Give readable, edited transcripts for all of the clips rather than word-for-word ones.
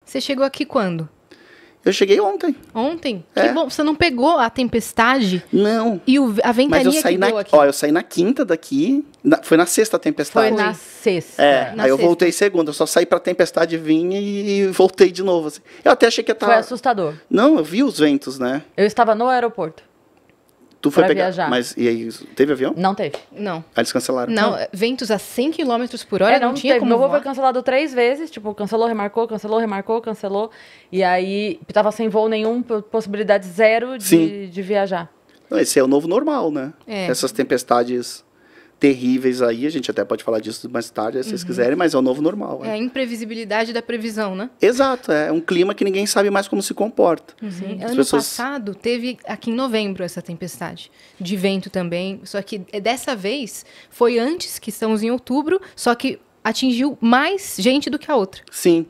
Você chegou aqui quando? Eu cheguei ontem. Ontem? É. Que bom, você não pegou a tempestade? Não. E a ventania Mas eu saí que deu aqui? eu saí na quinta daqui. Foi na sexta a tempestade. Foi na sexta. Na Aí eu sexta. voltei segunda. Eu só saí pra tempestade vir e voltei de novo. Assim. Eu até achei que ia estar... Foi assustador. Não, eu vi os ventos, né? Eu estava no aeroporto. Tu foi Pra pegar... viajar. Mas e aí, teve avião? Não teve. Não. Aí eles cancelaram. Não, ventos a 100 km por hora não tinha teve. como Meu voo voar. foi cancelado 3 vezes, tipo, cancelou, remarcou, cancelou, remarcou, cancelou. E aí, tava sem voo nenhum, possibilidade zero Sim. de viajar. Não, esse é o novo normal, né? É. Essas tempestades terríveis aí, a gente até pode falar disso mais tarde, se vocês quiserem, mas é o novo normal. É a imprevisibilidade da previsão, né? Exato, é um clima que ninguém sabe mais como se comporta. Sim. As Ano pessoas- passado teve aqui em novembro essa tempestade de vento também, só que dessa vez foi antes, que estamos em outubro, só que atingiu mais gente do que a outra. Sim.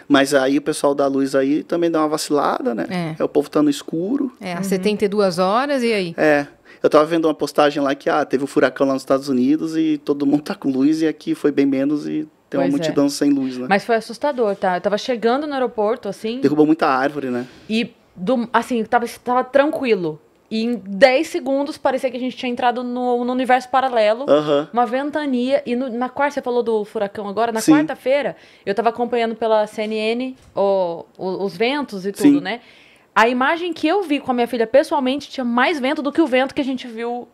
Mas aí o pessoal da luz aí também dá uma vacilada, né? É. O povo tá no escuro. É, às 72 horas, e aí? É. Eu tava vendo uma postagem lá que teve um furacão lá nos Estados Unidos e todo mundo tá com luz e aqui foi bem menos e tem uma Pois é. multidão sem luz, né? Mas foi assustador, tá? Eu tava chegando no aeroporto, assim, Derrubou muita árvore, né? e, assim, tava tranquilo. E em 10 segundos parecia que a gente tinha entrado no universo paralelo. Aham. Uma ventania. E na quarta, você falou do furacão agora, na Sim. quarta-feira, eu tava acompanhando pela CNN os ventos e tudo, Sim. né? A imagem que eu vi com a minha filha pessoalmente tinha mais vento do que o vento que a gente viu.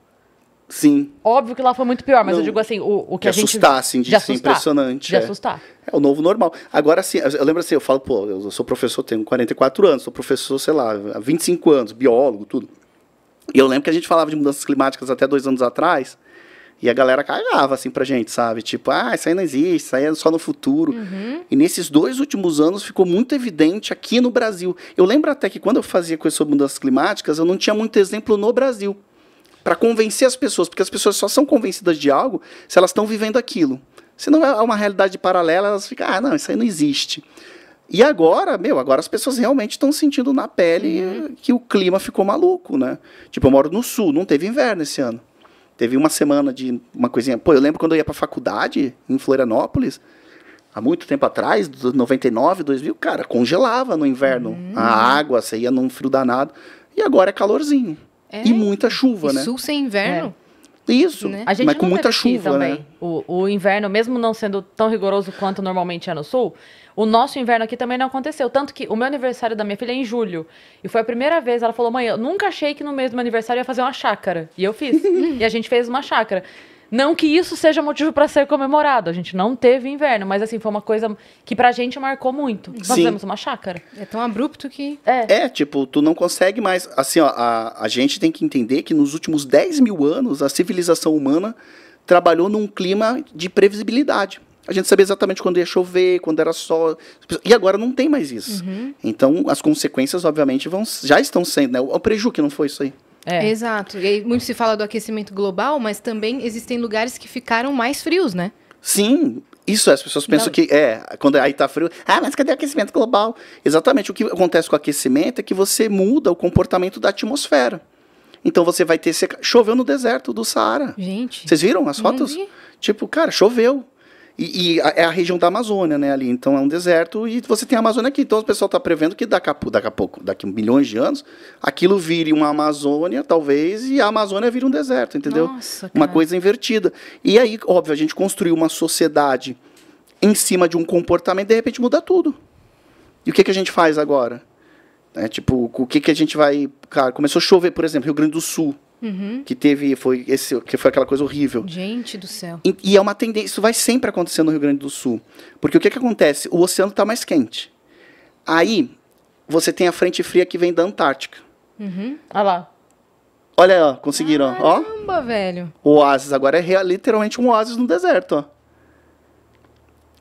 Sim. Óbvio que lá foi muito pior, mas Não, eu digo assim, o que de a gente... assustar, assim, de ser assustar, impressionante, De é. assustar. É o novo normal. Agora, assim, eu lembro assim, eu falo, pô, eu sou professor, tenho 44 anos, sou professor, sei lá, há 25 anos, biólogo, tudo. E eu lembro que a gente falava de mudanças climáticas até 2 anos atrás, e a galera cagava, assim, pra gente, sabe? Tipo, isso aí não existe, isso aí é só no futuro. E nesses 2 últimos anos ficou muito evidente aqui no Brasil. Eu lembro até que quando eu fazia coisa sobre mudanças climáticas, eu não tinha muito exemplo no Brasil para convencer as pessoas, porque as pessoas só são convencidas de algo se elas estão vivendo aquilo. Se não é uma realidade paralela, elas ficam, não, isso aí não existe. E agora, agora as pessoas realmente estão sentindo na pele que o clima ficou maluco, né? Tipo, eu moro no sul, não teve inverno esse ano. Teve uma semana de uma coisinha... Pô, eu lembro quando eu ia pra faculdade, em Florianópolis, há muito tempo atrás, 99, 2000, cara, congelava no inverno. A água, você ia num frio danado. E agora é calorzinho. É. E muita chuva, E né? sul sem inverno? Isso, Né? A gente mas com não muita teve aqui chuva, também. né? O inverno, mesmo não sendo tão rigoroso quanto normalmente é no sul, o nosso inverno aqui também não aconteceu. Tanto que o meu aniversário da minha filha é em julho. E foi a primeira vez, ela falou, mãe, eu nunca achei que no mês do meu aniversário ia fazer uma chácara. E eu fiz. E a gente fez uma chácara. Não que isso seja motivo para ser comemorado. A gente não teve inverno, mas assim, foi uma coisa que pra gente marcou muito. Nós Sim. fizemos uma chácara. É tão abrupto que... Tipo, tu não consegue mais... Assim, ó, a gente tem que entender que nos últimos 10 mil anos, a civilização humana trabalhou num clima de previsibilidade. A gente sabia exatamente quando ia chover, quando era sol. E agora não tem mais isso. Então, as consequências, obviamente, já estão sendo, né? O prejuízo que não foi isso aí. Exato. E aí, muito se fala do aquecimento global, mas também existem lugares que ficaram mais frios, né? Sim, isso, as pessoas pensam que quando aí tá frio, mas cadê o aquecimento global? Exatamente, o que acontece com o aquecimento é que você muda o comportamento da atmosfera. Então você vai ter choveu no deserto do Saara. Gente. Vocês viram as não fotos? vi. Tipo, cara, choveu. E é a região da Amazônia, né, ali. Então é um deserto e você tem a Amazônia aqui. Então o pessoal está prevendo que daqui a milhões de anos, aquilo vire uma Amazônia, talvez, e a Amazônia vire um deserto, entendeu? Nossa, Uma cara. coisa invertida. E aí, óbvio, a gente construiu uma sociedade em cima de um comportamento, de repente muda tudo. E o que a gente faz agora? Tipo, o que a gente vai... Cara, começou a chover, por exemplo, Rio Grande do Sul. Que foi aquela coisa horrível. Gente do céu. E é uma tendência, isso vai sempre acontecer no Rio Grande do Sul. Porque o que acontece? O oceano está mais quente. Aí, você tem a frente fria que vem da Antártica. Olha lá. Olha, ó, conseguiram, ó. Caramba, velho. O oásis agora é literalmente um oásis no deserto, ó.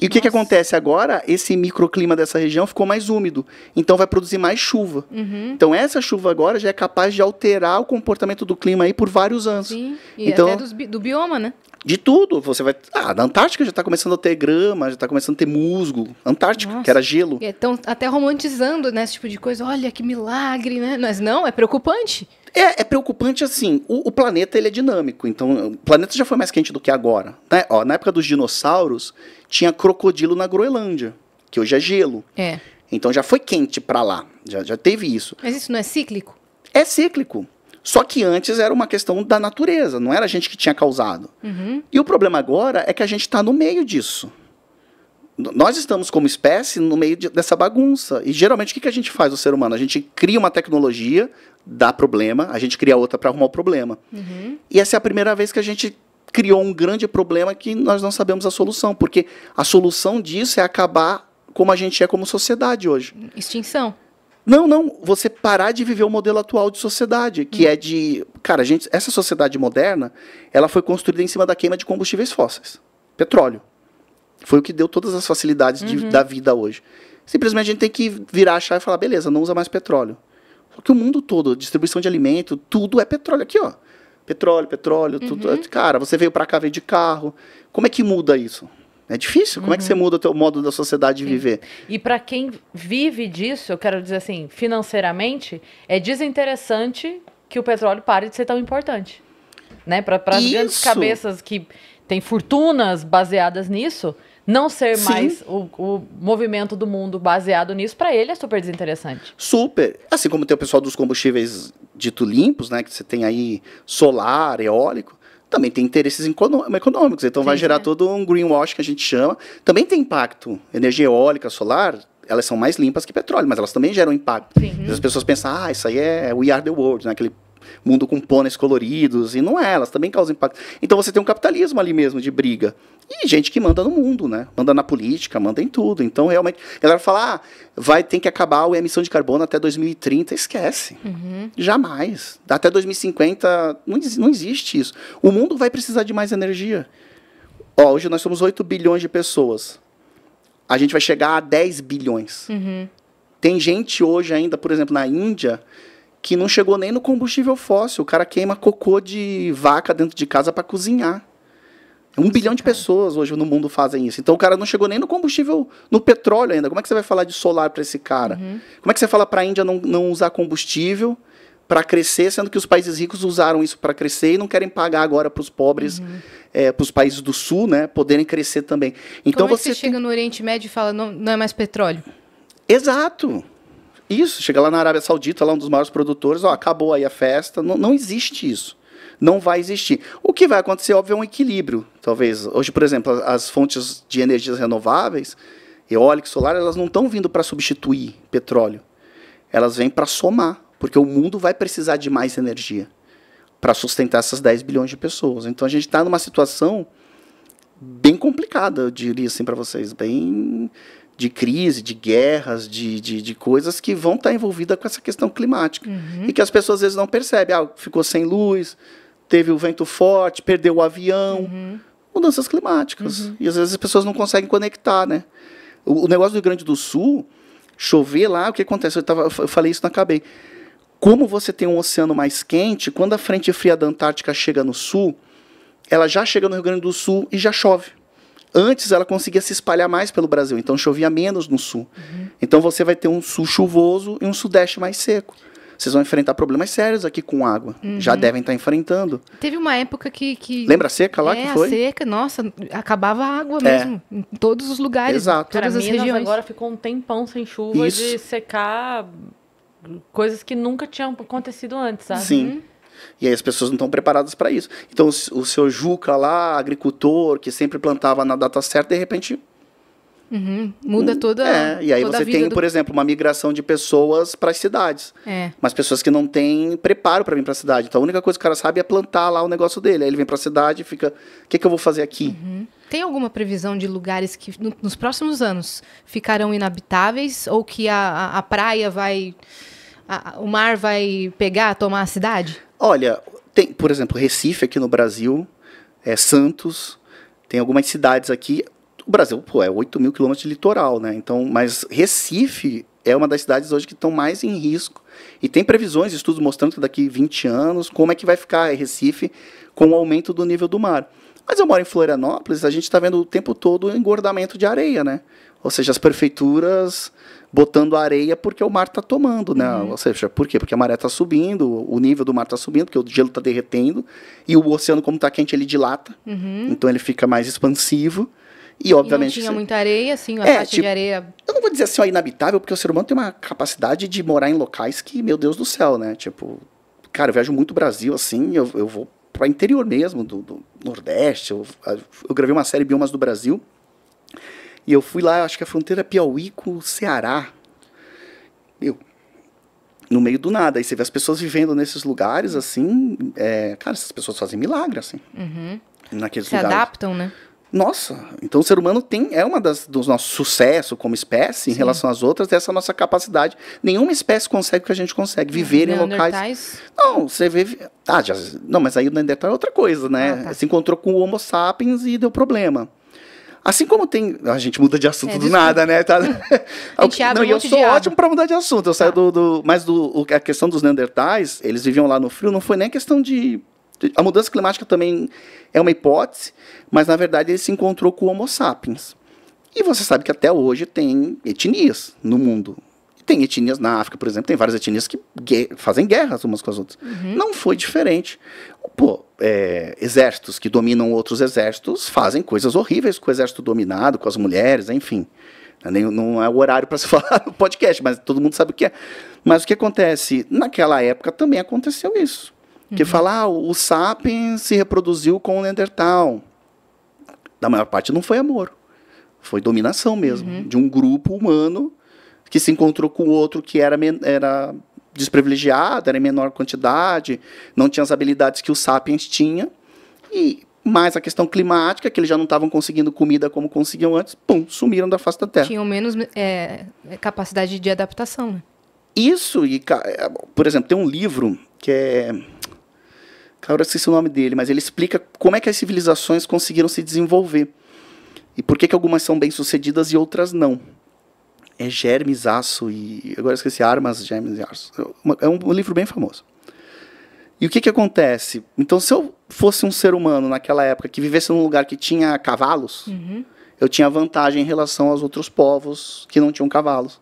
E o que acontece agora? Esse microclima dessa região ficou mais úmido. Então vai produzir mais chuva. Então essa chuva agora já é capaz de alterar o comportamento do clima aí por vários anos. Sim. E Então, até do bioma, né? de tudo. Você vai. Na Antártica já está começando a ter grama, já está começando a ter musgo. Antártica, Nossa. que era gelo. E estão até romantizando, né, esse tipo de coisa. Olha, que milagre, né? Mas não, é preocupante. É preocupante assim, o planeta ele é dinâmico, então o planeta já foi mais quente do que agora. Né? Ó, na época dos dinossauros, tinha crocodilo na Groenlândia, que hoje é gelo. É. Então já foi quente para lá, já teve isso. Mas isso não é cíclico? É cíclico. Só que antes era uma questão da natureza, não era a gente que tinha causado. E o problema agora é que a gente está no meio disso. Nós estamos, como espécie, no meio dessa bagunça. E geralmente o que a gente faz, o ser humano? A gente cria uma tecnologia, dá problema, a gente cria outra para arrumar o problema. E essa é a primeira vez que a gente criou um grande problema que nós não sabemos a solução. Porque a solução disso é acabar como a gente é como sociedade hoje. Extinção. Não, você parar de viver o modelo atual de sociedade, que é de... Cara, essa sociedade moderna, ela foi construída em cima da queima de combustíveis fósseis. Petróleo. Foi o que deu todas as facilidades da vida hoje. Simplesmente a gente tem que virar a chave e falar, beleza, não usa mais petróleo. Só que o mundo todo, distribuição de alimento, tudo é petróleo. Aqui, ó. Petróleo, tudo. Cara, você veio pra cá, veio de carro. Como é que muda isso? É difícil. Como é que você muda o teu modo da sociedade de viver? E para quem vive disso, eu quero dizer assim, financeiramente, é desinteressante que o petróleo pare de ser tão importante. Né? Para as grandes cabeças que têm fortunas baseadas nisso, não ser mais o movimento do mundo baseado nisso, para ele é super desinteressante. Super. Assim como tem o pessoal dos combustíveis dito limpos, né? Que você tem aí solar, eólico. Também tem interesses econômicos, então vai gerar todo um greenwash que a gente chama. Também tem impacto. Energia eólica, solar, elas são mais limpas que petróleo, mas elas também geram impacto. As pessoas pensam, isso aí é We Are the World, né? Aquele mundo com pôneis coloridos, e não é, elas também causam impacto. Então você tem um capitalismo ali mesmo de briga. E gente que manda no mundo, né? Manda na política, manda em tudo. Então, realmente, a galera fala, tem que acabar a emissão de carbono até 2030, esquece. Jamais. Até 2050, não existe isso. O mundo vai precisar de mais energia. Hoje nós somos 8 bilhões de pessoas. A gente vai chegar a 10 bilhões. Tem gente hoje ainda, por exemplo, na Índia, que não chegou nem no combustível fóssil. O cara queima cocô de vaca dentro de casa para cozinhar. 1 bilhão de pessoas hoje no mundo fazem isso. Então o cara não chegou nem no combustível, no petróleo ainda. Como é que você vai falar de solar para esse cara? Como é que você fala para a Índia não usar combustível para crescer, sendo que os países ricos usaram isso para crescer e não querem pagar agora para os pobres, para os países do sul, né, poderem crescer também. Então como você chega no Oriente Médio e fala, não é mais petróleo? Exato. Isso, chega lá na Arábia Saudita, lá um dos maiores produtores, acabou aí a festa. Não existe isso. Não vai existir. O que vai acontecer, óbvio, é um equilíbrio. Talvez, hoje, por exemplo, as fontes de energias renováveis, eólica e solar, elas não estão vindo para substituir petróleo. Elas vêm para somar, porque o mundo vai precisar de mais energia para sustentar essas 10 bilhões de pessoas. Então, a gente está numa situação bem complicada, eu diria assim para vocês, bem de crise, de guerras, de coisas que vão estar envolvidas com essa questão climática. E que as pessoas, às vezes, não percebem. Ficou sem luz, teve o vento forte, perdeu o avião. Mudanças climáticas. E, às vezes, as pessoas não conseguem conectar, né? O negócio do Rio Grande do Sul, chover lá, o que acontece? Eu falei isso, não acabei. Como você tem um oceano mais quente, quando a frente fria da Antártica chega no sul, ela já chega no Rio Grande do Sul e já chove. Antes ela conseguia se espalhar mais pelo Brasil, então chovia menos no sul. Então você vai ter um sul chuvoso e um sudeste mais seco. Vocês vão enfrentar problemas sérios aqui com água. Já devem estar enfrentando. Teve uma época que... Lembra a seca lá que foi? A seca, nossa, acabava a água mesmo. Em todos os lugares, exato. todas as Minas regiões. Agora ficou um tempão sem chuva de secar coisas que nunca tinham acontecido antes, sabe? Sim. E aí as pessoas não estão preparadas para isso. Então o seu Juca lá, agricultor, que sempre plantava na data certa, de repente... Muda toda e aí toda você a vida tem, por exemplo, uma migração de pessoas para as cidades. Mas pessoas que não têm preparo para vir para a cidade. Então a única coisa que o cara sabe é plantar lá o negócio dele. Aí ele vem para a cidade e fica, o que eu vou fazer aqui? Tem alguma previsão de lugares que nos próximos anos ficarão inabitáveis ou que a praia vai... o mar vai tomar a cidade? Olha, tem, por exemplo, Recife aqui no Brasil, Santos, tem algumas cidades aqui. O Brasil, é 8 mil quilômetros de litoral, né? Então, mas Recife é uma das cidades hoje que estão mais em risco. E tem previsões, estudos mostrando que daqui 20 anos, como é que vai ficar Recife com o aumento do nível do mar. Mas eu moro em Florianópolis, a gente está vendo o tempo todo o engordamento de areia, né? Ou seja, as prefeituras botando areia porque o mar está tomando, né? Ou seja, por quê? Porque a maré está subindo, o nível do mar está subindo, porque o gelo está derretendo, e o oceano, como está quente, ele dilata, então ele fica mais expansivo, E, obviamente... E não tinha muita areia, assim, a É, faixa tipo, de areia... Eu não vou dizer assim, ó, inabitável, porque o ser humano tem uma capacidade de morar em locais que, meu Deus do céu, né? Tipo, cara, eu viajo muito Brasil, assim, eu vou para interior mesmo, do Nordeste. Eu gravei uma série Biomas do Brasil, e eu fui lá, acho que a fronteira Piauí com o Ceará. Meu, no meio do nada. Aí você vê as pessoas vivendo nesses lugares, assim, cara, essas pessoas fazem milagre, assim, naqueles Se lugares. adaptam, né? Nossa, então o ser humano é uma dos nossos sucessos como espécie em relação às outras, essa nossa capacidade. Nenhuma espécie consegue o que a gente consegue, viver em locais... Neandertais, Não, você vê... Não, mas aí o Neandertal é outra coisa, né? Ah, tá. Se encontrou com o Homo sapiens e deu problema. Assim como tem... A gente muda de assunto do desculpa. nada, né? Tá? A gente abre Não, um e eu monte sou de aba. ótimo para mudar de assunto. Eu saio mas a questão dos Neandertais, eles viviam lá no frio, não foi nem questão de... A mudança climática também é uma hipótese, mas na verdade ele se encontrou com o Homo sapiens. E você sabe que até hoje tem etnias no mundo. Tem etnias na África, por exemplo, tem várias etnias que fazem guerras umas com as outras. Não foi diferente. Pô, exércitos que dominam outros exércitos fazem coisas horríveis com o exército dominado, com as mulheres, enfim. Não é o horário para se falar no podcast, mas todo mundo sabe o que é. Mas o que acontece? Naquela época também aconteceu isso. Que fala, o Sapiens se reproduziu com o Neandertal. Da maior parte não foi amor. Foi dominação mesmo. De um grupo humano que se encontrou com o outro que era desprivilegiado, era em menor quantidade, não tinha as habilidades que o Sapiens tinha. E mais a questão climática, que eles já não estavam conseguindo comida como conseguiam antes, pum, sumiram da face da Terra. tinham menos capacidade de adaptação, né? Isso, por exemplo, tem um livro que é... Cara, eu esqueci o nome dele, mas ele explica como é que as civilizações conseguiram se desenvolver. E por que algumas são bem-sucedidas e outras não. É Germes, Aço e... Agora eu esqueci, Armas, Germes e Aço. É um livro bem famoso. E o que acontece? Então, se eu fosse um ser humano naquela época que vivesse num lugar que tinha cavalos, eu tinha vantagem em relação aos outros povos que não tinham cavalos.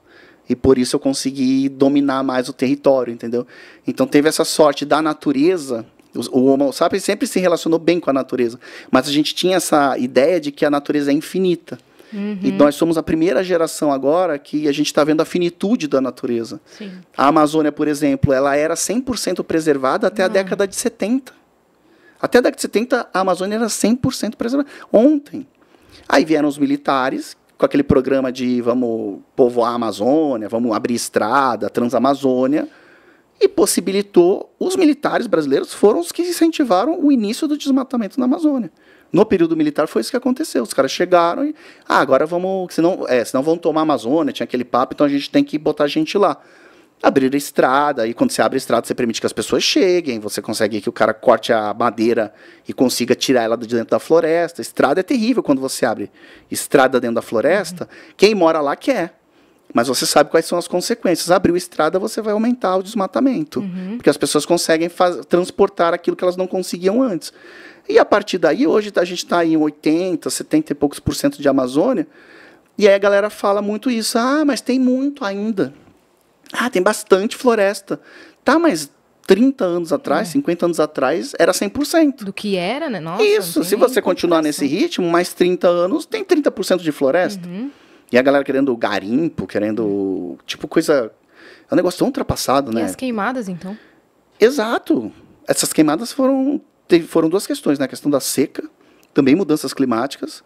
E por isso eu consegui dominar mais o território, entendeu? Então teve essa sorte da natureza. O Homo sapiens sempre se relacionou bem com a natureza. Mas a gente tinha essa ideia de que a natureza é infinita. E nós somos a primeira geração agora que a gente está vendo a finitude da natureza. Sim. A Amazônia, por exemplo, ela era 100% preservada até a década de 70. Até a década de 70, a Amazônia era 100% preservada. Ontem. Aí vieram os militares com aquele programa de vamos povoar a Amazônia, vamos abrir estrada, Transamazônia, e possibilitou, os militares brasileiros foram os que incentivaram o início do desmatamento na Amazônia. No período militar foi isso que aconteceu, os caras chegaram e, agora vamos, senão vão tomar a Amazônia, tinha aquele papo, então a gente tem que botar gente lá. Abrir a estrada, e quando você abre a estrada, você permite que as pessoas cheguem, você consegue que o cara corte a madeira e consiga tirar ela de dentro da floresta. Estrada é terrível quando você abre estrada dentro da floresta, quem mora lá quer. Mas você sabe quais são as consequências. Abriu estrada, você vai aumentar o desmatamento. Porque as pessoas conseguem transportar aquilo que elas não conseguiam antes. E a partir daí, hoje a gente está em 80, 70 e poucos % de Amazônia, e aí a galera fala muito isso. Ah, mas tem muito ainda. Ah, tem bastante floresta. Tá, mas 30 anos atrás, 50 anos atrás, era 100%. Do que era, né? Nossa, Isso, se você continuar nesse ritmo, mais 30 anos, tem 30% de floresta. E a galera querendo garimpo, querendo, tipo, coisa... É um negócio tão ultrapassado, né? E as queimadas, então? Exato. Essas queimadas foram duas questões, né? A questão da seca, também mudanças climáticas,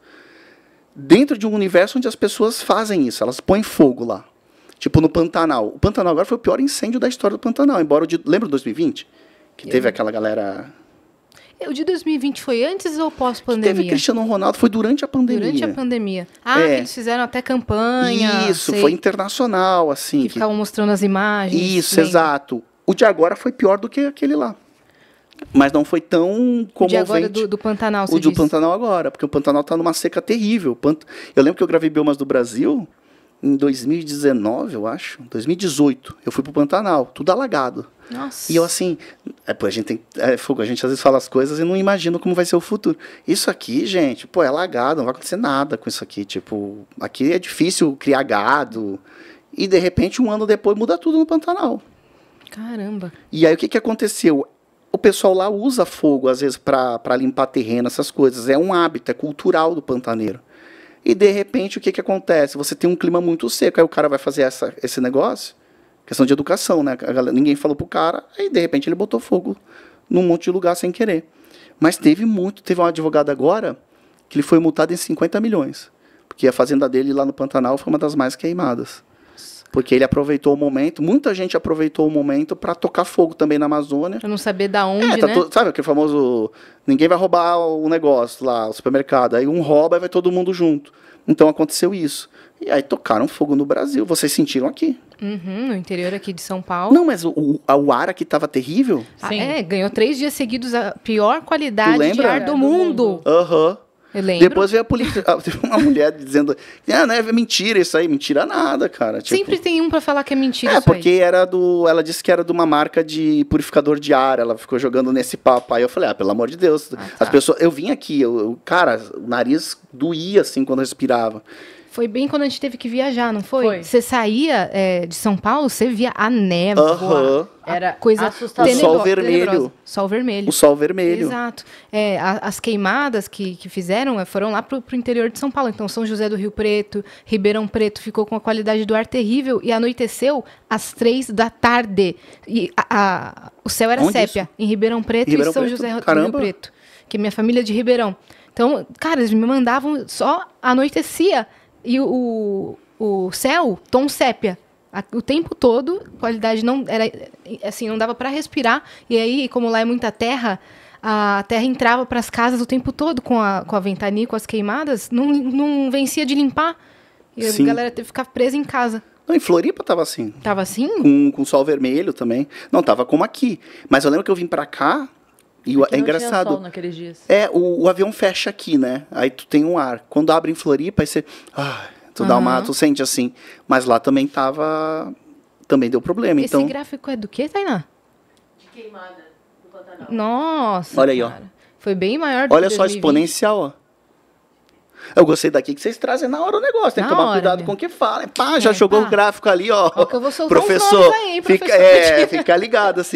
dentro de um universo onde as pessoas fazem isso, elas põem fogo lá. Tipo no Pantanal. O Pantanal agora foi o pior incêndio da história do Pantanal, embora lembra de 2020? Que teve aquela galera... O de 2020 foi antes ou pós-pandemia? Teve Cristiano Ronaldo, foi durante a pandemia. Durante a pandemia. Ah, que eles fizeram até campanha. Isso, foi internacional, assim. Que ficavam mostrando as imagens. Isso, exato. O de agora foi pior do que aquele lá. Mas não foi tão comovente. O de agora do Pantanal, você O do disse. Pantanal agora, porque o Pantanal está numa seca terrível. Eu lembro que eu gravei Biomas do Brasil em 2019, eu acho. 2018. Eu fui pro Pantanal, tudo alagado. Nossa. E eu assim, pô, a gente tem fogo, a gente às vezes fala as coisas e não imagina como vai ser o futuro. Isso aqui, gente, pô, é alagado, não vai acontecer nada com isso aqui. Tipo, aqui é difícil criar gado. E de repente, um ano depois, muda tudo no Pantanal. Caramba. E aí o que aconteceu? O pessoal lá usa fogo, às vezes, para limpar terreno, essas coisas. É um hábito, é cultural do pantaneiro. E, de repente, o que acontece? Você tem um clima muito seco, aí o cara vai fazer esse negócio, questão de educação, né? Ninguém falou pro cara, aí, de repente, ele botou fogo num monte de lugar sem querer. Mas teve um advogado agora, que ele foi multado em 50 milhões. Porque a fazenda dele lá no Pantanal foi uma das mais queimadas. Porque ele aproveitou o momento, muita gente aproveitou o momento para tocar fogo também na Amazônia. Pra não saber da onde, né? Sabe aquele famoso, ninguém vai roubar o negócio lá, o supermercado. Aí um rouba e vai todo mundo junto. Então aconteceu isso. E aí tocaram fogo no Brasil. Vocês sentiram aqui. No interior aqui de São Paulo. Não, mas o ar aqui estava terrível. Sim. Ganhou 3 dias seguidos a pior qualidade de lembra? ar do mundo. Aham. Eu lembro. Depois veio a polícia, teve uma mulher dizendo, não é mentira isso aí, mentira nada, cara. Tipo, Sempre tem um pra falar que é mentira isso porque aí. ela disse que era de uma marca de purificador de ar, ela ficou jogando nesse papo, aí eu falei, pelo amor de Deus, tá. as pessoas, eu vim aqui, cara, o nariz doía assim quando eu respirava. Foi bem quando a gente teve que viajar, não foi? Foi. Você saía de São Paulo, você via a névoa. Aham. Era coisa assustador. O sol vermelho. tenebrosa. Sol vermelho. O sol vermelho. Exato. As queimadas que fizeram foram lá pro interior de São Paulo. Então, São José do Rio Preto, Ribeirão Preto ficou com a qualidade do ar terrível e anoiteceu às 3 da tarde. E o céu era Onde sépia. isso? Em Ribeirão Preto Ribeirão e São Preto? José do Rio Caramba. Preto. Que é minha família é de Ribeirão. Então, cara, eles me mandavam só anoitecia. E o céu, tom sépia. O tempo todo, qualidade não era assim, não dava para respirar. E aí, como lá é muita terra, a terra entrava para as casas o tempo todo com a ventania, com as queimadas, não vencia de limpar. E Sim. a galera teve que ficar presa em casa. Não, em Floripa tava assim. Tava assim? Com sol vermelho também. Não, tava como aqui. Mas eu lembro que eu vim pra cá e Aqui é não engraçado. tinha sol naqueles dias. O avião fecha aqui, né? Aí tu tem um ar. Quando abre em Floripa, aí você... tu sente assim. Mas lá também também deu problema. Esse Então, gráfico é do quê, Tainá? De queimada no Pantanal. Nossa, olha aí, ó. cara. Foi bem maior do Olha que só, 2020. exponencial, ó. Eu gostei daqui que vocês trazem na hora o negócio. Tem que Na tomar hora, cuidado meu. com o que fala. Pá, já jogou pá. o gráfico ali, ó. Ó, que eu vou soltar uns Professor, nomes aí, professor. fica ligado assim.